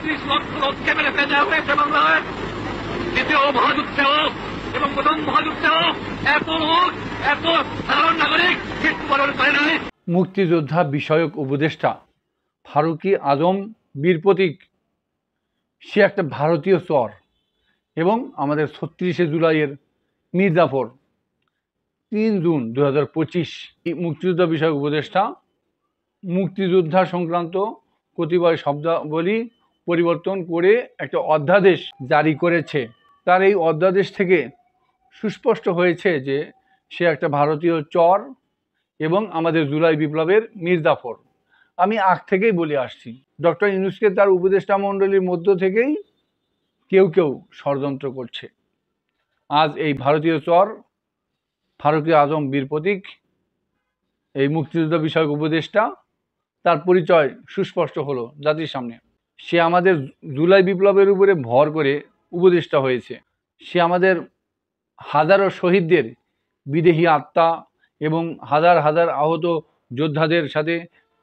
35 লক্ষ লোককে মেরে ফেলে দেওয়া হয়েছে বাংলায়। দ্বিতীয় মহাযুদ্ধেও এবং প্রথম যুদ্ধেও এত লোক, এত সাধারণ নাগরিক মৃত্যুবরণ করে নাই। মুক্তিযোদ্ধা বিষয়ক উপদেষ্টা ফারুকী আজম বীর প্রতীক, সে একটা ভারতীয় চর। এবং আমাদের 36শে জুলাইয়ের মীর জাফর 3 জুন 2025 মুক্তিযোদ্ধা বিষয়ক উপদেষ্টা মুক্তিযোদ্ধা সংক্রান্ত কতিপয় শব্দাবলী পরিবর্তন করে একটা অধ্যাদেশ জারি করেছে। তার এই অধ্যাদেশ থেকে সুস্পষ্ট হয়েছে যে সে একটা ভারতীয় চর এবং আমাদের জুলাই বিপ্লবের মীর জাফর। আমি আগ থেকেই বলে আসছি, ডক্টর ইউনূসকে তার উপদেষ্টা মণ্ডলীর মধ্য থেকেই কেউ কেউ ষড়যন্ত্র করছে। আজ এই ভারতীয় চর ফারুকী আজম বীর প্রতীক, এই মুক্তিযুদ্ধ বিষয়ক উপদেষ্টা, তার পরিচয় সুস্পষ্ট হলো জাতির সামনে। সে আমাদের জুলাই বিপ্লবের উপরে ভর করে উপদেষ্টা হয়েছে। সে আমাদের হাজারো শহীদদের বিদেহী আত্মা এবং হাজার হাজার আহত যোদ্ধাদের সাথে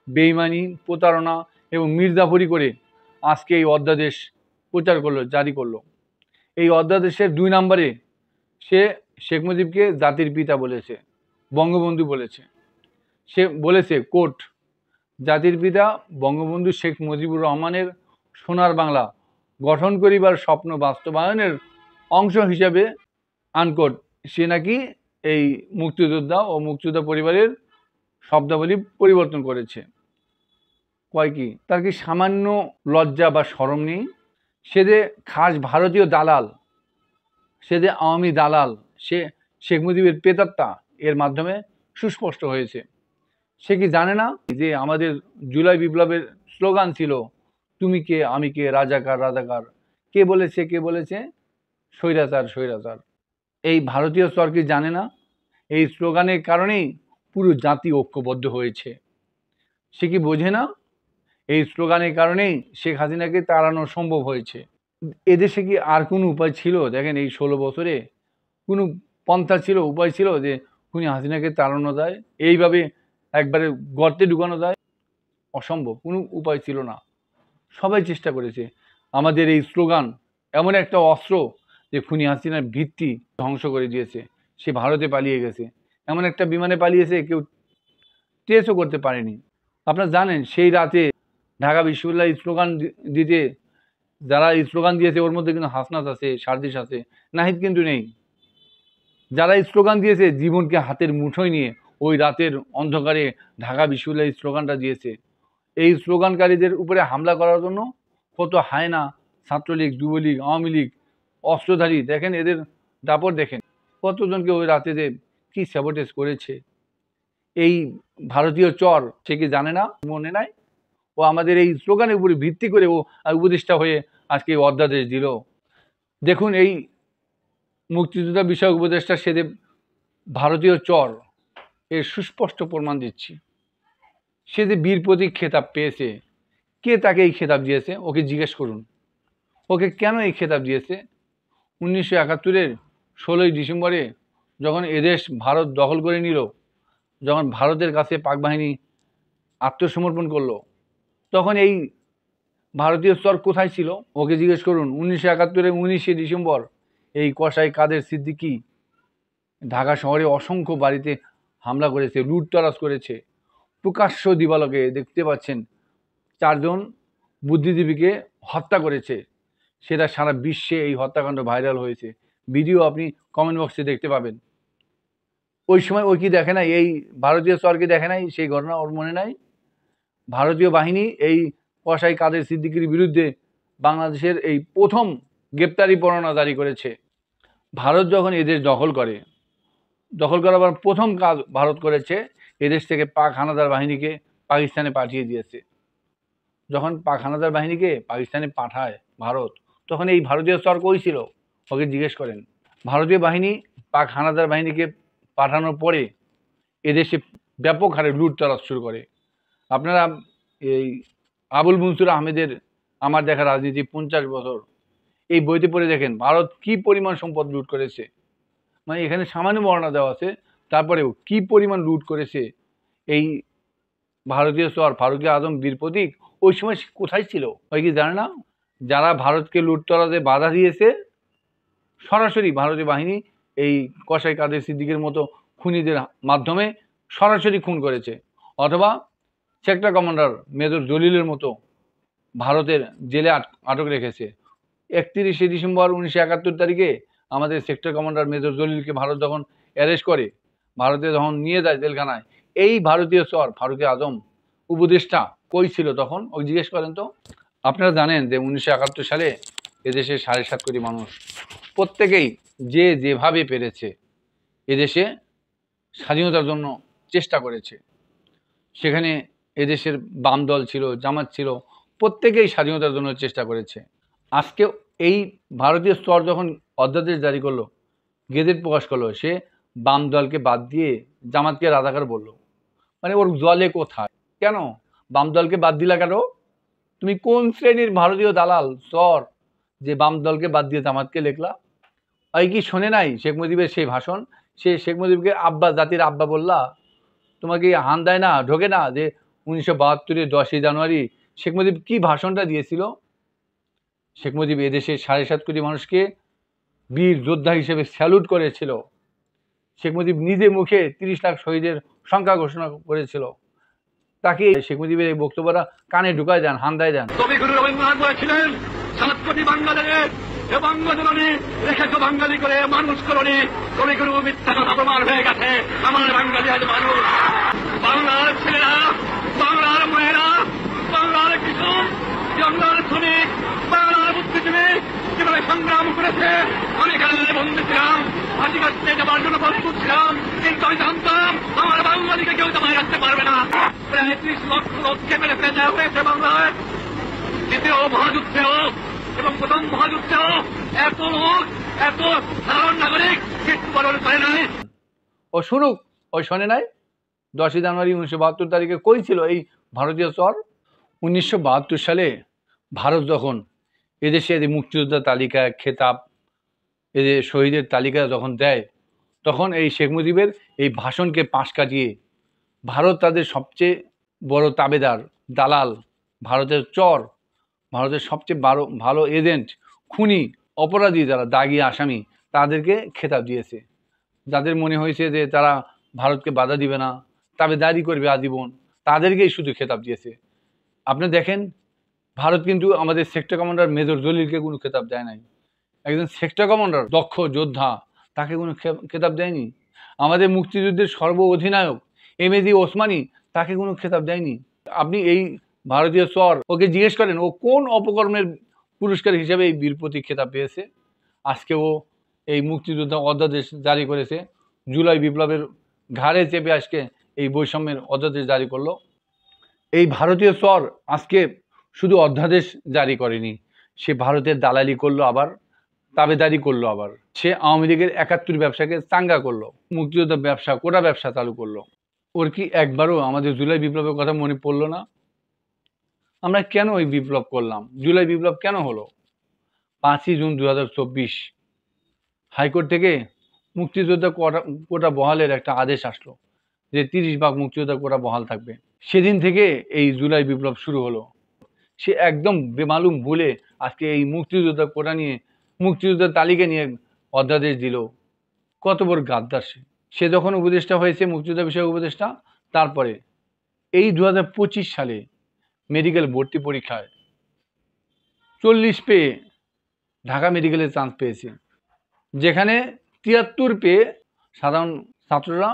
বেইমানি, প্রতারণা এবং মির্জাফরি করে আজকে এই অধ্যাদেশ প্রচার করলো, জারি করলো। এই অধ্যাদেশের 2 নম্বরে সে শেখ মুজিবকে জাতির পিতা বলেছে, বঙ্গবন্ধু বলেছে। সে বলেছে কোট, জাতির পিতা বঙ্গবন্ধু শেখ মুজিবুর রহমানের সোনার বাংলা গঠন করিবার স্বপ্ন বাস্তবায়নের অংশ হিসাবে আনকোট সে নাকি এই মুক্তিযোদ্ধা ও মুক্তিযোদ্ধা পরিবারের শব্দাবলী পরিবর্তন করেছে। কয় কি, তার কি সামান্য লজ্জা বা শরম নেই? সে যে খাস ভারতীয় দালাল, সে যে আওয়ামী দালাল, সে শেখ মুজিবের প্রেতাত্মা, এর মাধ্যমে সুস্পষ্ট হয়েছে। সে কি জানে না যে আমাদের জুলাই বিপ্লবের স্লোগান ছিল তুমি কে আমি কে, রাজাকার রাজাকার। কে বলেছে? কে বলেছে? স্বৈরাচার স্বৈরাচার। এই ভারতীয় স্তর কি জানে না? এই স্লোগানের কারণেই পুরো জাতি ঐক্যবদ্ধ হয়েছে। সে কি বোঝে না? এই স্লোগানের কারণেই শেখ হাসিনাকে তাড়ানো সম্ভব হয়েছে। এদেশে কি আর কোনো উপায় ছিল? দেখেন, এই 16 বছরে কোনো পন্থা ছিল, উপায় ছিল যে খুনি হাসিনাকে তাড়ানো যায়, এইভাবে একবারে গর্তে ঢুকানো যায়? অসম্ভব, কোনো উপায় ছিল না। সবাই চেষ্টা করেছে। আমাদের এই স্লোগান এমন একটা অস্ত্র যে খুনি হাসিনার ভিত্তি ধ্বংস করে দিয়েছে। সে ভারতে পালিয়ে গেছে, এমন একটা বিমানে পালিয়েছে কেউ ট্রেসও করতে পারেনি। আপনারা জানেন, সেই রাতে ঢাকা বিশ্ববিদ্যালয় স্লোগান দিতে যারা স্লোগান দিয়েছে ওর মধ্যে কিন্তু হাসনাত আছে, সারদিস আছে, নাহিদ কিন্তু নেই। যারা স্লোগান দিয়েছে জীবনকে হাতের মুঠোয় নিয়ে ওই রাতের অন্ধকারে ঢাকা বিশ্ববিদ্যালয় স্লোগানটা দিয়েছে। এই স্লোগানকারীদের উপরে হামলা করার জন্য কত হায়না, ছাত্রলীগ, যুবলীগ, আওয়ামী লীগ, অস্ত্রধারী, দেখেন এদের দাপট দেখেন, কতজনকে ওই রাতে যে কি স্যাবোটেজ করেছে। এই ভারতীয় চর সে কি জানে না? মনে নাই? ও আমাদের এই স্লোগানের উপরে ভিত্তি করে ও উপদেষ্টা হয়ে আজকে অধ্যাদেশ দিল। দেখুন, এই মুক্তিযোদ্ধা বিষয়ক উপদেষ্টা সে যে ভারতীয় চর, এর সুস্পষ্ট প্রমাণ দিচ্ছি। সে যে বীর প্রতীক খেতাব পেয়েছে, কে তাকে এই খেতাব দিয়েছে? ওকে জিজ্ঞেস করুন, ওকে কেন এই খেতাব দিয়েছে? 1971-এর 16ই ডিসেম্বরে যখন এদেশ ভারত দখল করে নিল, যখন ভারতের কাছে পাক বাহিনী আত্মসমর্পণ করলো, তখন এই ভারতীয় স্তর কোথায় ছিল? ওকে জিজ্ঞেস করুন। 1971-এর 19শে ডিসেম্বর এই কসাই কাদের সিদ্দিকী ঢাকা শহরে অসংখ্য বাড়িতে হামলা করেছে, লুটতরাজ করেছে। প্রকাশ্য দিবালোকে দেখতে পাচ্ছেন 4 জন বুদ্ধিজীবীকে হত্যা করেছে। সেটা সারা বিশ্বে এই হত্যাকাণ্ড ভাইরাল হয়েছে। ভিডিও আপনি কমেন্ট বক্সে দেখতে পাবেন। ওই সময় ওই কি দেখে নাই? এই ভারতীয় স্তরকে দেখে নাই? সেই ঘটনা ওর মনে নাই? ভারতীয় বাহিনী এই কসাই কাদের সিদ্দিকীর বিরুদ্ধে বাংলাদেশের এই প্রথম গ্রেপ্তারি পরোয়ানা জারি করেছে। ভারত যখন এদেশ দখল করার প্রথম কাজ ভারত করেছে, এদেশ থেকে পাক হানাদার বাহিনীকে পাকিস্তানে পাঠিয়ে দিয়েছে। যখন পাক হানাদার বাহিনীকে পাকিস্তানে পাঠায় ভারত, তখন এই ভারতীয় স্তর কই ছিল? ওকে জিজ্ঞেস করেন। ভারতীয় বাহিনী পাক হানাদার বাহিনীকে পাঠানোর পরে এদেশে ব্যাপক হারে লুটতরাজ শুরু করে। আপনারা এই আবুল মনসুর আহমেদের আমার দেখা রাজনীতি 50 বছর, এই বইতে পড়ে দেখেন ভারত কি পরিমাণ সম্পদ লুট করেছে। মানে এখানে সামান্য বর্ণনা দেওয়া আছে, তারপরেও কি পরিমাণ লুট করেছে এই ভারতীয় স্তর ফারুকী আজম বীর প্রতীক। ওই সময় কোথায় ছিল? ওই কি জানে না? যারা ভারতকে লুটতরাতে বাধা দিয়েছে সরাসরি ভারতীয় বাহিনী এই কসাই কাদের সিদ্দিকের মতো খুনিদের মাধ্যমে সরাসরি খুন করেছে, অথবা সেক্টর কমান্ডার মেজর জলিলের মতো ভারতের জেলে আটক রেখেছে। 31শে ডিসেম্বর 1971 তারিখে আমাদের সেক্টর কমান্ডার মেজর জলিলকে ভারত যখন অ্যারেস্ট করে, ভারতে যখন নিয়ে যায় জেলখানায়, এই ভারতীয় চর ফারুক আজম উপদেষ্টা কই ছিল তখন? ওই জিজ্ঞেস করেন তো। আপনারা জানেন যে 1971 সালে এদেশে 7.5 কোটি মানুষ প্রত্যেকেই যে যেভাবে পেরেছে এদেশে স্বাধীনতার জন্য চেষ্টা করেছে। সেখানে এদেশের বাম দল ছিল, জামাত ছিল, প্রত্যেকেই স্বাধীনতার জন্য চেষ্টা করেছে। আজকে এই ভারতীয় স্তর যখন অধ্যাদেশ জারি করলো, গেজেট প্রকাশ করলো, সে বাম দলকে বাদ দিয়ে জামাতকে রাজাকার বললো। মানে ওর দলে কোথায়? কেন বাম দলকে বাদ দিলা কেন? তুমি কোন শ্রেণীর ভারতীয় দালাল স্তর যে বাম দলকে বাদ দিয়ে জামাতকে লেখলা? এই কি শোনে নাই শেখ মুজিবের সেই ভাষণ? সে শেখ মুজিবকে আব্বা, জাতির আব্বা বললা? তোমাকে হান দেয় না, ঢোকে না যে 1972-এর 10ই জানুয়ারি শেখ মুজিব কি ভাষণটা দিয়েছিল? শেখ মুজিব এদেশে 7.5 কোটি মানুষকে বীর যোদ্ধা হিসেবে স্যালুট করেছিল। শেখ মুজিব নিজে মুখে 30 লাখ শহীদের সংখ্যা ঘোষণা করেছিল। তাকে শেখ মুজিবের এই বক্তব্যটা কানে ঢুকায় দেন, হান্দায় দেন। কবিগুরু রবীন্দ্রনাথ বলেছিলেন, 7 কোটি বাঙালির এ বঙ্গজননী রেখেছ বাঙালি করে মানুষ করনি। কবিগুরু মিথ্যা কথা প্রমাণ হয়ে গেছে। আমার বাঙালি আজ মানুষ। বাংলার ছেলেরা, বাংলার মেয়েরা, বাংলার কৃষক, বাংলার শ্রমিক, বাংলার বুদ্ধিজীবী যেভাবে সংগ্রাম করেছে, আমি এখানে বন্দী ছিলাম, ফাঁসি কাটতে যাবার জন্য প্রস্তুত ছিলাম, কিন্তু আমি জানতাম আমার বাঙালিকে কেউ জমায় রাখতে পারবে না। প্রায় 30 লক্ষ লোককে মেরে ফেলে দেওয়া হয়েছে বাংলায়। দ্বিতীয় মহাযুদ্ধেও এবং প্রথম মহাযুদ্ধেও এত লোক, এত সাধারণ নাগরিক মৃত্যুবরণ করে নাই। ও শুনুক, ওই শোনে নাই? 10ই জানুয়ারি 1972 তারিখে কই ছিল এই ভারতীয় চর? 1972 সালে ভারত যখন এদেশে মুক্তিযোদ্ধার তালিকায় খেতাব, এদের শহীদের তালিকা যখন দেয়, তখন এই শেখ মুজিবের এই ভাষণকে পাশ কাটিয়ে ভারত তাদের সবচেয়ে বড় তাবেদার, দালাল, ভারতের চর, ভারতের সবচেয়ে ভালো এজেন্ট, খুনি, অপরাধী, যারা দাগী আসামি, তাদেরকে খেতাব দিয়েছে। যাদের মনে হয়েছে যে তারা ভারতকে বাধা দিবে না, তাবেদারি করবে আজীবন, তাদেরকেই শুধু খেতাব দিয়েছে। আপনি দেখেন, ভারত কিন্তু আমাদের সেক্টর কমান্ডার মেজর জলিলকে কোনো খেতাব দেয় নাই। একজন সেক্টর কমান্ডার, দক্ষ যোদ্ধা, তাকে কোনো খেতাব দেয়নি। আমাদের মুক্তিযুদ্ধের সর্ব অধিনায়ক এমএজি ওসমানী, তাকে কোনো খেতাব দেয়নি। আপনি এই ভারতীয় চর ওকে জিজ্ঞেস করেন ও কোন অপকর্মের পুরস্কার হিসেবে এই বীর প্রতীক খেতাব পেয়েছে। আজকে ও এই মুক্তিযোদ্ধা অধ্যাদেশ জারি করেছে, জুলাই বিপ্লবের ঘাড়ে চেপে আজকে এই বৈষম্যের অধ্যাদেশ জারি করলো। এই ভারতীয় চর আজকে শুধু অধ্যাদেশ জারি করেনি, সে ভারতের দালালি করলো, আবার তাবেদারি করলো, আবার সে আওয়ামী লীগের 71 ব্যবসাকে চাঙ্গা করলো, মুক্তিযোদ্ধা ব্যবসা, কোটা ব্যবসা চালু করলো। ওর কি একবারও আমাদের জুলাই বিপ্লবের কথা মনে পড়লো না? আমরা কেন এই বিপ্লব করলাম? জুলাই বিপ্লব কেন হলো? 5ই জুন 2024 হাইকোর্ট থেকে মুক্তিযোদ্ধা কোটা বহালের একটা আদেশ আসলো যে 30 ভাগ মুক্তিযোদ্ধা কোটা বহাল থাকবে। সেদিন থেকে এই জুলাই বিপ্লব শুরু হলো। সে একদম বেমালুম ভুলে আজকে এই মুক্তিযোদ্ধা কোটা নিয়ে, মুক্তিযোদ্ধার তালিকা নিয়ে অধ্যাদেশ দিল। কত বড় গাদ্দার সে! সে যখন উপদেষ্টা হয়েছে, মুক্তিযোদ্ধা বিষয়ক উপদেষ্টা, তারপরে এই 2025 সালে মেডিকেল ভর্তি পরীক্ষায় 40 পেয়ে ঢাকা মেডিকেলে চান্স পেয়েছে, যেখানে 73 পেয়ে সাধারণ ছাত্ররা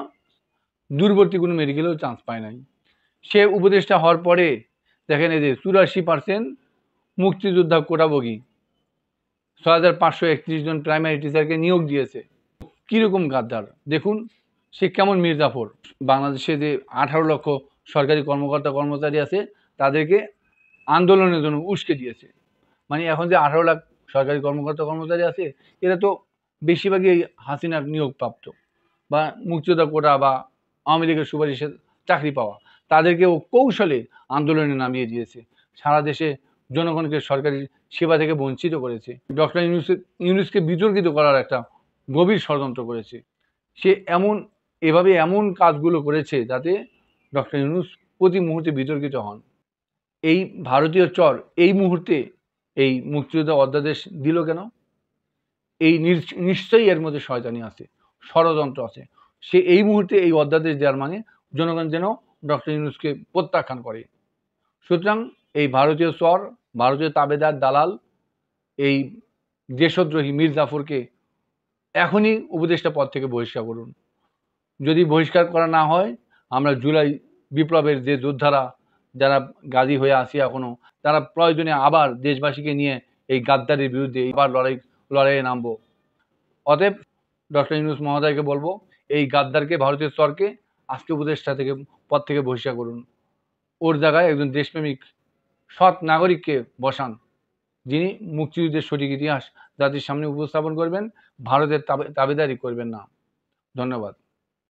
দূরবর্তী কোনো মেডিকেলেও চান্স পায় নাই। সে উপদেষ্টা হওয়ার পরে দেখেন এই যে 84% মুক্তিযোদ্ধা কোটাভোগী, 6531 জন প্রাইমারি টিচারকে নিয়োগ দিয়েছে। কীরকম গাদ্দার দেখুন, সে কেমন মির্জাফর। বাংলাদেশে যে 18 লক্ষ সরকারি কর্মকর্তা কর্মচারী আছে, তাদেরকে আন্দোলনের জন্য উস্কে দিয়েছে। মানে এখন যে 18 লাখ সরকারি কর্মকর্তা কর্মচারী আছে, এরা তো বেশিরভাগই হাসিনার নিয়োগপ্রাপ্ত বা মুক্তিযোদ্ধা কোটা বা আওয়ামী লীগের সুপারিশে চাকরি পাওয়া, তাদেরকেও কৌশলে আন্দোলনে নামিয়ে দিয়েছে। সারা দেশে জনগণকে সরকারি সেবা থেকে বঞ্চিত করেছে। ডক্টর ইউনূসকে বিতর্কিত করার একটা গভীর ষড়যন্ত্র করেছে। সে এভাবে এমন কাজগুলো করেছে যাতে ডক্টর ইউনূস প্রতি মুহূর্তে বিতর্কিত হন। এই ভারতীয় চর এই মুহূর্তে এই মুক্তিযুদ্ধ অধ্যাদেশ দিল কেন? এই নিশ্চয়ই এর মধ্যে শয়তানি আছে, ষড়যন্ত্র আছে। সে এই মুহূর্তে এই অধ্যাদেশ দেওয়ার মানে জনগণ যেন ডক্টর ইউনূসকে প্রত্যাখ্যান করে। সুতরাং এই ভারতীয় চর, ভারতীয় তাবেদার, দালাল, এই দেশদ্রোহী মীর জাফরকে এখনই উপদেষ্টা পদ থেকে বহিষ্কার করুন। যদি বহিষ্কার করা না হয়, আমরা জুলাই বিপ্লবের যে যোদ্ধারা যারা গাজী হয়ে আসি এখনো, তারা প্রয়োজনে আবার দেশবাসীকে নিয়ে এই গাদ্দারির বিরুদ্ধে এবার লড়াইয়ে নামবো। অতএব ডক্টর ইউনূস মহোদয়কে বলবো, এই গাদ্দারকে, ভারতীয় স্তরকে আজকে উপদেষ্টা থেকে পদ থেকে বহিষ্কার করুন। ওর জায়গায় একজন দেশপ্রেমিক সৎ নাগরিককে বসান, যিনি মুক্তিযুদ্ধের সঠিক ইতিহাস জাতির সামনে উপস্থাপন করবেন, ভারতের তাবেদারি করবেন না। ধন্যবাদ।